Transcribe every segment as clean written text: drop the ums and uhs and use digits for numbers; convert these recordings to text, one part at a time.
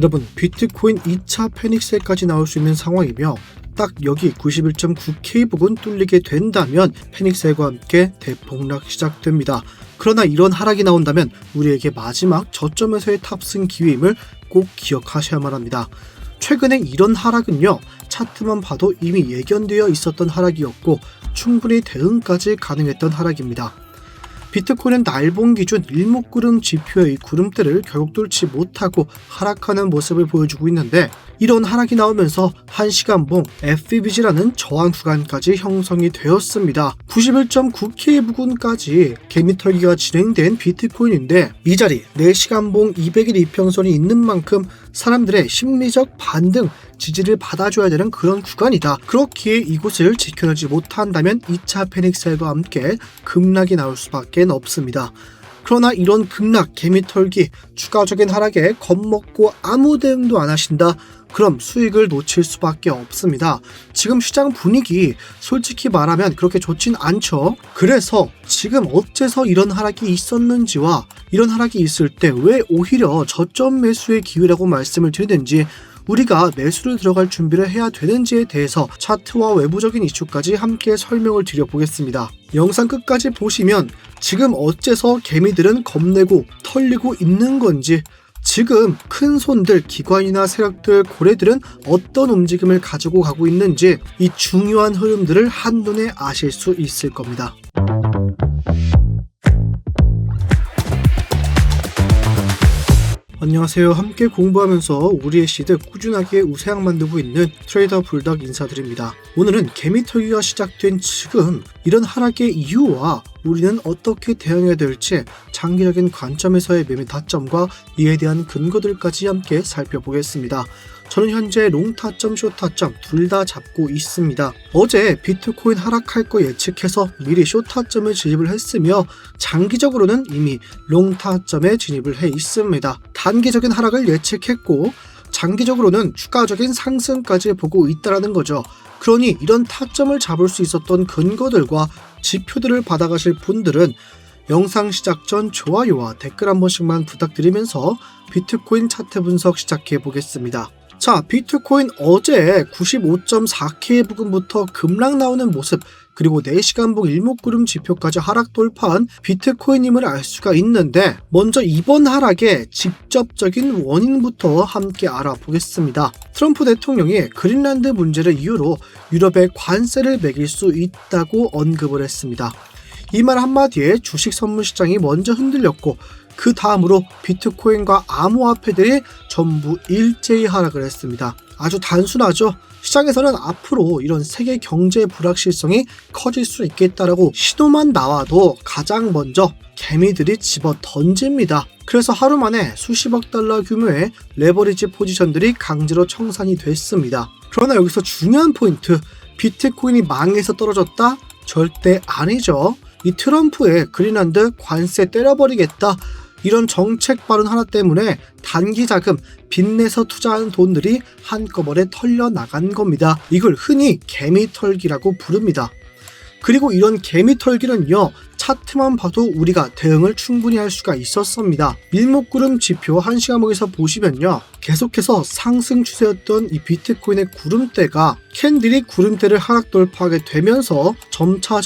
여러분, 비트코인 2차 패닉셀까지 나올 수 있는 상황이며 딱 여기 91.9K 부근 뚫리게 된다면 패닉셀과 함께 대폭락 시작됩니다. 그러나 이런 하락이 나온다면 우리에게 마지막 저점에서의 탑승 기회임을 꼭 기억하셔야만 합니다. 최근에 이런 하락은요, 차트만 봐도 이미 예견되어 있었던 하락이었고 충분히 대응까지 가능했던 하락입니다. 비트코인은 날봉 기준 일목구름 지표의 구름대를 결국 뚫지 못하고 하락하는 모습을 보여주고 있는데, 이런 하락이 나오면서 1시간봉 FVG라는 저항 구간까지 형성이 되었습니다. 91.9K 부근까지 개미털기가 진행된 비트코인인데, 이 자리 4시간봉 200일 이평선이 있는 만큼 사람들의 심리적 반등, 지지를 받아줘야 되는 그런 구간이다. 그렇기에 이곳을 지켜내지 못한다면 2차 패닉셀과 함께 급락이 나올 수밖에 없습니다. 그러나 이런 급락, 개미털기, 추가적인 하락에 겁먹고 아무 대응도 안 하신다? 그럼 수익을 놓칠 수밖에 없습니다. 지금 시장 분위기 솔직히 말하면 그렇게 좋진 않죠. 그래서 지금 어째서 이런 하락이 있었는지와 이런 하락이 있을 때 왜 오히려 저점 매수의 기회라고 말씀을 드리는지, 우리가 매수를 들어갈 준비를 해야 되는지에 대해서 차트와 외부적인 이슈까지 함께 설명을 드려보겠습니다. 영상 끝까지 보시면 지금 어째서 개미들은 겁내고 털리고 있는 건지, 지금 큰 손들, 기관이나 세력들, 고래들은 어떤 움직임을 가지고 가고 있는지, 이 중요한 흐름들을 한눈에 아실 수 있을 겁니다. 안녕하세요. 함께 공부하면서 우리의 시드 꾸준하게 우세학 만들고 있는 트레이더 불닭 인사드립니다. 오늘은 개미털기가 시작된 지금 이런 하락의 이유와 우리는 어떻게 대응해야 될지, 장기적인 관점에서의 매매 타점과 이에 대한 근거들까지 함께 살펴보겠습니다. 저는 현재 롱 타점, 숏 타점 둘 다 잡고 있습니다. 어제 비트코인 하락할 거 예측해서 미리 숏 타점을 진입을 했으며 장기적으로는 이미 롱 타점에 진입을 해 있습니다. 단기적인 하락을 예측했고 장기적으로는 추가적인 상승까지 보고 있다는 거죠. 그러니 이런 타점을 잡을 수 있었던 근거들과 지표들을 받아가실 분들은 영상 시작 전 좋아요와 댓글 한 번씩만 부탁드리면서 비트코인 차트 분석 시작해 보겠습니다. 자, 비트코인 어제 95.4K 부근부터 급락 나오는 모습, 그리고 4시간봉 일목구름 지표까지 하락 돌파한 비트코인임을 알 수가 있는데, 먼저 이번 하락의 직접적인 원인부터 함께 알아보겠습니다. 트럼프 대통령이 그린란드 문제를 이유로 유럽에 관세를 매길 수 있다고 언급을 했습니다. 이 말 한마디에 주식 선물 시장이 먼저 흔들렸고, 그 다음으로 비트코인과 암호화폐들이 전부 일제히 하락을 했습니다. 아주 단순하죠. 시장에서는 앞으로 이런 세계 경제 불확실성이 커질 수 있겠다라고 신호만 나와도 가장 먼저 개미들이 집어 던집니다. 그래서 하루 만에 수십억 달러 규모의 레버리지 포지션들이 강제로 청산이 됐습니다. 그러나 여기서 중요한 포인트, 비트코인이 망해서 떨어졌다? 절대 아니죠. 이 트럼프의 그린란드 관세 때려버리겠다, 이런 정책 발언 하나 때문에 단기 자금, 빚내서 투자한 돈들이 한꺼번에 털려나간 겁니다. 이걸 흔히 개미털기라고 부릅니다. 그리고 이런 개미털기는요, 차트만 봐도 우리가 대응을 충분히 할 수가 있었습니다. 일목구름 지표 1시간목에서 보시면요, 계속해서 상승 추세였던 이 비트코인의 구름대가 캔들이 구름대를 하락 돌파하게 되면서 점차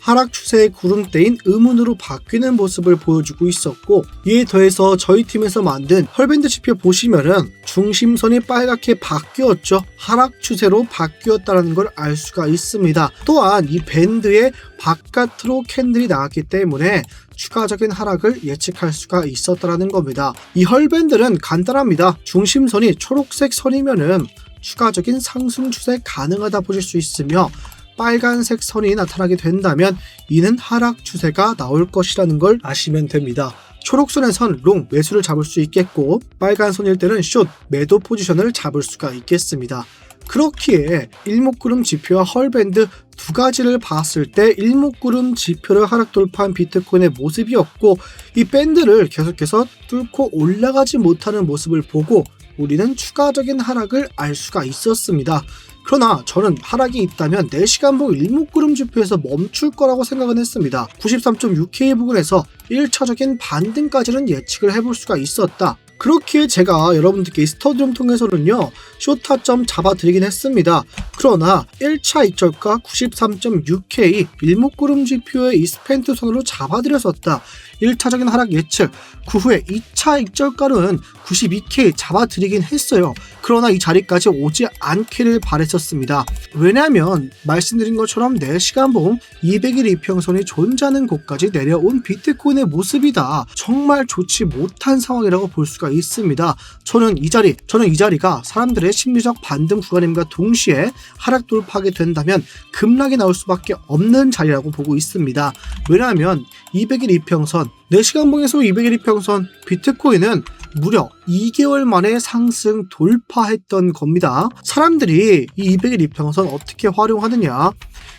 하락 추세의 구름대인 음운으로 바뀌는 모습을 보여주고 있었고, 이에 더해서 저희 팀에서 만든 헐밴드 지표 보시면은 중심선이 빨갛게 바뀌었죠. 하락 추세로 바뀌었다는 걸 알 수가 있습니다. 또한 이 밴드의 바깥으로 캔들이 나왔기 때문에 추가적인 하락을 예측할 수가 있었다는 겁니다. 이 헐밴드는 간단합니다. 중심선이 초록색 선이면은 추가적인 상승 추세 가능하다 보실 수 있으며, 빨간색 선이 나타나게 된다면 이는 하락 추세가 나올 것이라는 걸 아시면 됩니다. 초록선에선 롱 매수를 잡을 수 있겠고, 빨간 선일 때는 숏 매도 포지션을 잡을 수가 있겠습니다. 그렇기에 일목구름 지표와 헐밴드 두 가지를 봤을 때 일목구름 지표를 하락 돌파한 비트코인의 모습이었고, 이 밴드를 계속해서 뚫고 올라가지 못하는 모습을 보고 우리는 추가적인 하락을 알 수가 있었습니다. 그러나 저는 하락이 있다면 4시간봉 일목구름 지표에서 멈출 거라고 생각은 했습니다. 93.6K 부근에서 1차적인 반등까지는 예측을 해볼 수가 있었다. 그렇게 제가 여러분들께 이 스터디룸 통해서는요 쇼타점 잡아드리긴 했습니다. 그러나 1차 익절가 93.6K 일목구름 지표의 이 스펜트 선으로 잡아드렸었다. 1차적인 하락 예측, 그 후에 2차 익절가는 92K 잡아드리긴 했어요. 그러나 이 자리까지 오지 않기를 바랬었습니다. 왜냐하면 말씀드린 것처럼 4시간봉 200일 이평선이 존재하는 곳까지 내려온 비트코인의 모습이다. 정말 좋지 못한 상황이라고 볼 수가 있습니다. 저는 이 자리가 사람들의 심리적 반등 구간임과 동시에 하락 돌파하게 된다면 급락이 나올 수밖에 없는 자리라고 보고 있습니다. 왜냐하면 200일 이평선, 4시간봉에서 200일 이평선, 비트코인은 무려 2개월 만에 상승 돌파했던 겁니다. 사람들이 이 200일 이평선 어떻게 활용하느냐?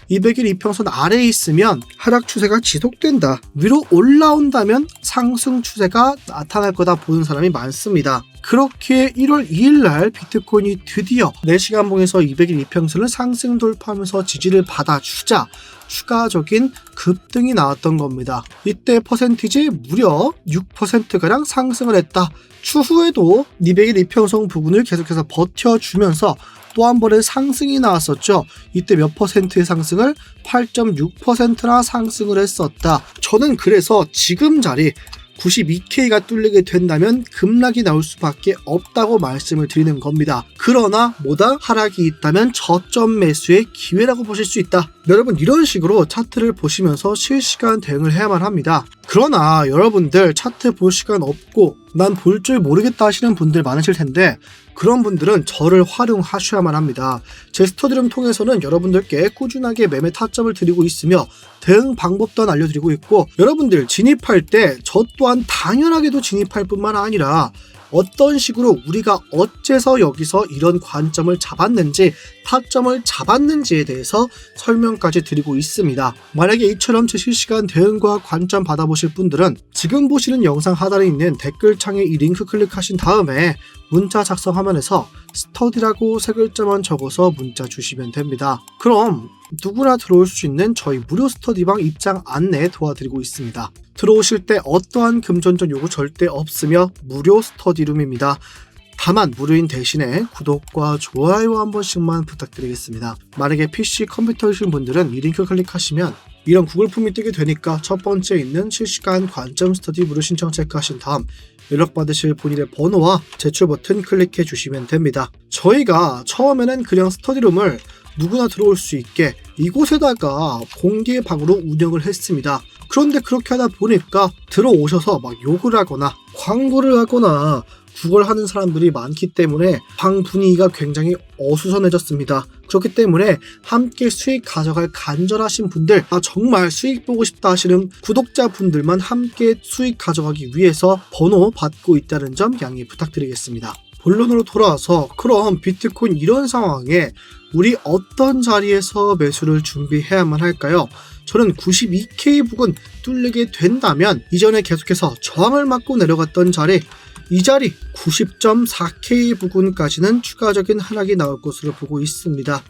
200일 이평선 아래에 있으면 하락 추세가 지속된다. 위로 올라온다면 상승 추세가 나타날 거다 보는 사람이 많습니다. 그렇게 1월 2일날 비트코인이 드디어 4시간봉에서 200일 이평선을 상승 돌파하면서 지지를 받아주자 추가적인 급등이 나왔던 겁니다. 이때 퍼센티지 무려 6%가량 상승을 했다. 추후에도 200일 이평선 부분을 계속해서 버텨주면서 또 한 번의 상승이 나왔었죠. 이때 몇 퍼센트의 상승을 8.6%나 상승을 했었다. 저는 그래서 지금 자리 92K가 뚫리게 된다면 급락이 나올 수밖에 없다고 말씀을 드리는 겁니다. 그러나 뭐다? 하락이 있다면 저점 매수의 기회라고 보실 수 있다. 여러분 이런 식으로 차트를 보시면서 실시간 대응을 해야만 합니다. 그러나 여러분들 차트 볼 시간 없고 난 볼 줄 모르겠다 하시는 분들 많으실 텐데 그런 분들은 저를 활용하셔야만 합니다. 제 스터디룸 통해서는 여러분들께 꾸준하게 매매 타점을 드리고 있으며 대응 방법도 알려드리고 있고 여러분들 진입할 때 저 또한 당연하게도 진입할 뿐만 아니라 어떤 식으로 우리가 어째서 여기서 이런 관점을 잡았는지 타점을 잡았는지에 대해서 설명까지 드리고 있습니다. 만약에 이처럼 제 실시간 대응과 관점 받아보실 분들은 지금 보시는 영상 하단에 있는 댓글창에 이 링크 클릭하신 다음에 문자 작성 화면에서 스터디라고 세 글자만 적어서 문자 주시면 됩니다. 그럼 누구나 들어올 수 있는 저희 무료 스터디방 입장 안내 도와드리고 있습니다. 들어오실 때 어떠한 금전적 요구 절대 없으며 무료 스터디룸입니다. 다만 무료인 대신에 구독과 좋아요 한 번씩만 부탁드리겠습니다. 만약에 PC 컴퓨터이신 분들은 이 링크 클릭하시면 이런 구글 폼이 뜨게 되니까 첫 번째 있는 실시간 관점 스터디 무료 신청 체크하신 다음 연락받으실 본인의 번호와 제출 버튼 클릭해 주시면 됩니다. 저희가 처음에는 그냥 스터디룸을 누구나 들어올 수 있게 이곳에다가 공개방으로 운영을 했습니다. 그런데 그렇게 하다 보니까 들어오셔서 막 욕을 하거나 광고를 하거나 구걸하는 사람들이 많기 때문에 방 분위기가 굉장히 어수선해졌습니다. 그렇기 때문에 함께 수익 가져갈 간절하신 분들, 정말 수익 보고 싶다 하시는 구독자분들만 함께 수익 가져가기 위해서 번호 받고 있다는 점 양해 부탁드리겠습니다. 본론으로 돌아와서 그럼 비트코인 이런 상황에 우리 어떤 자리에서 매수를 준비해야만 할까요? 저는 92K 부근 뚫리게 된다면 이전에 계속해서 저항을 맞고 내려갔던 자리, 이 자리 90.4K 부근까지는 추가적인 하락이 나올 것으로 보고 있습니다.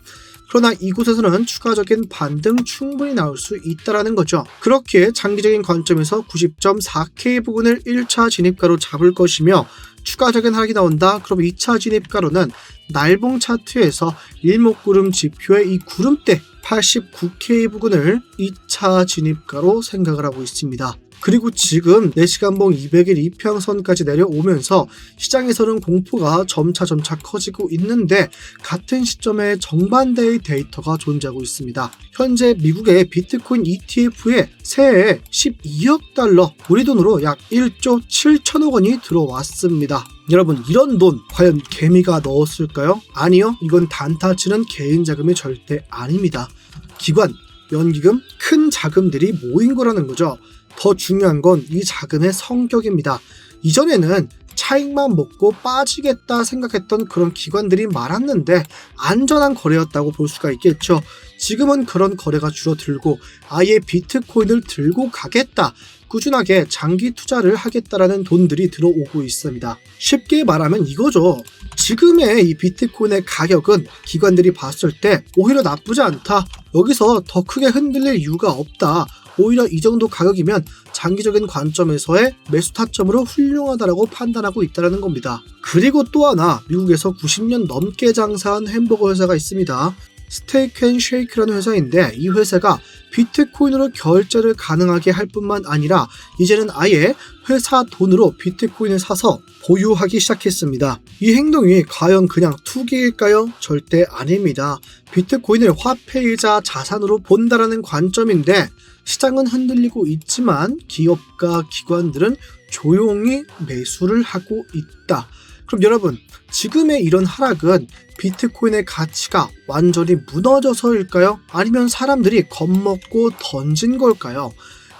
그러나 이곳에서는 추가적인 반등 충분히 나올 수 있다는 거죠. 그렇게 장기적인 관점에서 90.4K 부근을 1차 진입가로 잡을 것이며 추가적인 하락이 나온다. 그럼 2차 진입가로는 날봉 차트에서 일목구름 지표의 이 구름대 89K 부근을 2차 진입가로 생각을 하고 있습니다. 그리고 지금 4시간봉 200일 이평선까지 내려오면서 시장에서는 공포가 점차 커지고 있는데 같은 시점에 정반대의 데이터가 존재하고 있습니다. 현재 미국의 비트코인 ETF에 새해 12억 달러, 우리 돈으로 약 1조 7천억 원이 들어왔습니다. 여러분 이런 돈 과연 개미가 넣었을까요? 아니요, 이건 단타치는 개인 자금이 절대 아닙니다. 기관, 연기금, 큰 자금들이 모인 거라는 거죠. 더 중요한 건 이 자금의 성격입니다. 이전에는 차익만 먹고 빠지겠다 생각했던 그런 기관들이 많았는데 안전한 거래였다고 볼 수가 있겠죠. 지금은 그런 거래가 줄어들고 아예 비트코인을 들고 가겠다, 꾸준하게 장기 투자를 하겠다라는 돈들이 들어오고 있습니다. 쉽게 말하면 이거죠. 지금의 이 비트코인의 가격은 기관들이 봤을 때 오히려 나쁘지 않다, 여기서 더 크게 흔들릴 이유가 없다, 오히려 이 정도 가격이면 장기적인 관점에서의 매수 타점으로 훌륭하다라고 판단하고 있다는 겁니다. 그리고 또 하나, 미국에서 90년 넘게 장사한 햄버거 회사가 있습니다. 스테이크 앤 쉐이크라는 회사인데, 이 회사가 비트코인으로 결제를 가능하게 할 뿐만 아니라 이제는 아예 회사 돈으로 비트코인을 사서 보유하기 시작했습니다. 이 행동이 과연 그냥 투기일까요? 절대 아닙니다. 비트코인을 화폐이자 자산으로 본다라는 관점인데, 시장은 흔들리고 있지만 기업과 기관들은 조용히 매수를 하고 있다. 그럼 여러분, 지금의 이런 하락은 비트코인의 가치가 완전히 무너져서일까요? 아니면 사람들이 겁먹고 던진 걸까요?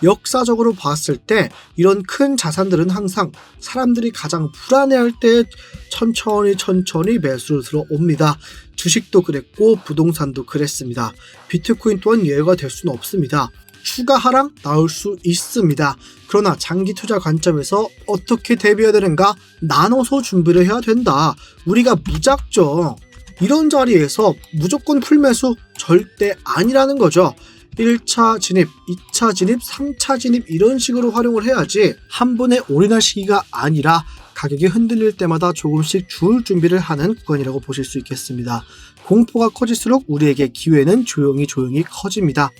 역사적으로 봤을 때 이런 큰 자산들은 항상 사람들이 가장 불안해할 때 천천히 매수를 들어옵니다. 주식도 그랬고 부동산도 그랬습니다. 비트코인 또한 예외가 될 수는 없습니다. 추가 하락 나올 수 있습니다. 그러나 장기 투자 관점에서 어떻게 대비해야 되는가? 나눠서 준비를 해야 된다. 우리가 무작정 이런 자리에서 무조건 풀매수 절대 아니라는 거죠. 1차 진입, 2차 진입, 3차 진입 이런 식으로 활용을 해야지 한 번에 올인할 시기가 아니라 가격이 흔들릴 때마다 조금씩 줄 준비를 하는 구간이라고 보실 수 있겠습니다. 공포가 커질수록 우리에게 기회는 조용히 커집니다.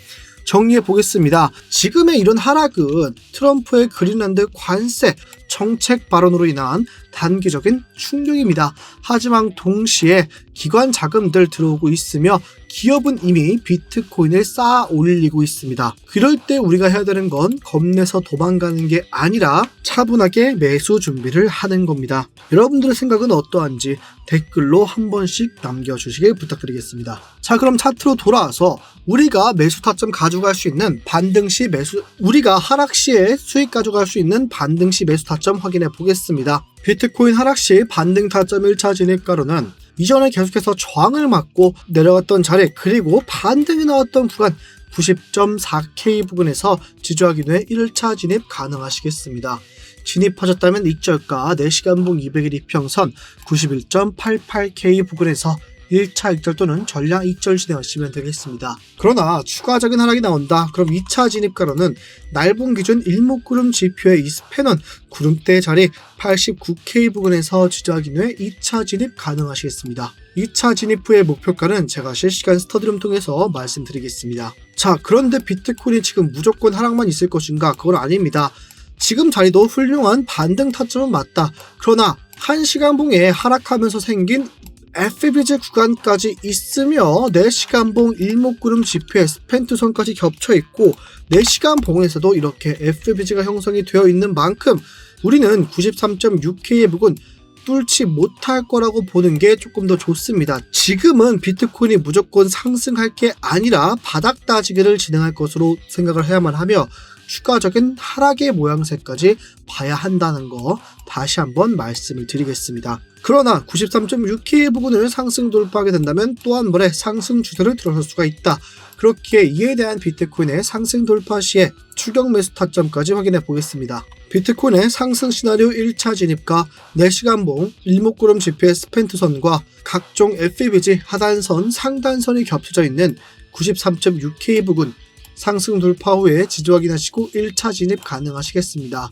정리해 보겠습니다. 지금의 이런 하락은 트럼프의 그린란드 관세 정책 발언으로 인한 단기적인 충격입니다. 하지만 동시에 기관 자금들 들어오고 있으며 기업은 이미 비트코인을 쌓아 올리고 있습니다. 그럴 때 우리가 해야 되는 건 겁내서 도망가는 게 아니라 차분하게 매수 준비를 하는 겁니다. 여러분들의 생각은 어떠한지 댓글로 한 번씩 남겨주시길 부탁드리겠습니다. 자, 그럼 차트로 돌아와서 우리가 매수 타점 가져갈 수 있는 반등 시 매수, 우리가 하락 시에 수익 가져갈 수 있는 반등 시 매수 타점 확인해 보겠습니다. 비트코인 하락 시 반등 타점 1차 진입가로는 이전에 계속해서 저항을 맞고 내려갔던 자리, 그리고 반등이 나왔던 구간 90.4K 부근에서 지지하기 위해 1차 진입 가능하시겠습니다. 진입하셨다면 익절가 4시간봉 200일 이평선 91.88K 부근에서 1차 익절 또는 전량 익절 진행하시면 되겠습니다. 그러나 추가적인 하락이 나온다. 그럼 2차 진입가로는 날봉 기준 일목구름 지표의 이 스패넌 구름대 자리 89K 부근에서 지지하기 위해 2차 진입 가능하시겠습니다. 2차 진입 후의 목표가는 제가 실시간 스터디룸 통해서 말씀드리겠습니다. 자, 그런데 비트코인이 지금 무조건 하락만 있을 것인가? 그건 아닙니다. 지금 자리도 훌륭한 반등 타점은 맞다. 그러나 1시간봉에 하락하면서 생긴 FBG 구간까지 있으며 4시간봉 일목구름 지표의 스펜트선까지 겹쳐있고 4시간봉에서도 이렇게 FBG가 형성이 되어 있는 만큼 우리는 93.6K의 부근 뚫지 못할 거라고 보는 게 조금 더 좋습니다. 지금은 비트코인이 무조건 상승할 게 아니라 바닥 따지기를 진행할 것으로 생각을 해야만 하며 추가적인 하락의 모양새까지 봐야 한다는 거 다시 한번 말씀을 드리겠습니다. 그러나 93.6K 부분을 상승 돌파하게 된다면 또 한 번의 상승 추세를 들어설 수가 있다. 그렇기에 이에 대한 비트코인의 상승 돌파 시에 추격 매수 타점까지 확인해 보겠습니다. 비트코인의 상승 시나리오 1차 진입과 4시간봉 일목구름 지표의 스펜트선과 각종 FBG 하단선, 상단선이 겹쳐져 있는 93.6K 부근 상승 돌파 후에 지지 확인하시고 1차 진입 가능하시겠습니다.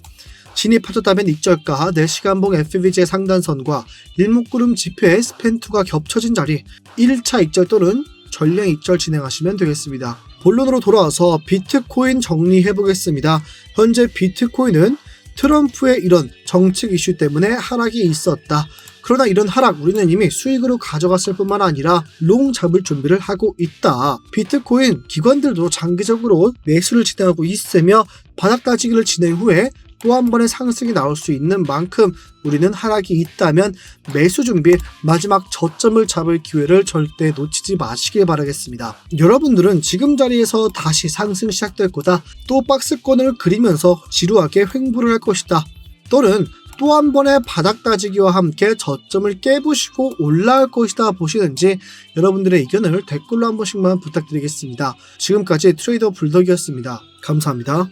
진입하셨다면 익절가 4시간봉 FBG의 상단선과 일목구름 지표의 스펜2가 겹쳐진 자리 1차 익절 또는 전량 익절 진행하시면 되겠습니다. 본론으로 돌아와서 비트코인 정리해 보겠습니다. 현재 비트코인은 트럼프의 이런 정책 이슈 때문에 하락이 있었다. 그러나 이런 하락 우리는 이미 수익으로 가져갔을 뿐만 아니라 롱 잡을 준비를 하고 있다. 비트코인 기관들도 장기적으로 매수를 진행하고 있으며 바닥 따지기를 진행 후에 또 한 번의 상승이 나올 수 있는 만큼 우리는 하락이 있다면 매수 준비, 마지막 저점을 잡을 기회를 절대 놓치지 마시길 바라겠습니다. 여러분들은 지금 자리에서 다시 상승 시작될 거다, 또 박스권을 그리면서 지루하게 횡보를 할 것이다, 또는 또 한 번의 바닥 따지기와 함께 저점을 깨부시고 올라갈 것이다 보시는지 여러분들의 의견을 댓글로 한 번씩만 부탁드리겠습니다. 지금까지 트레이더 불덕이었습니다. 감사합니다.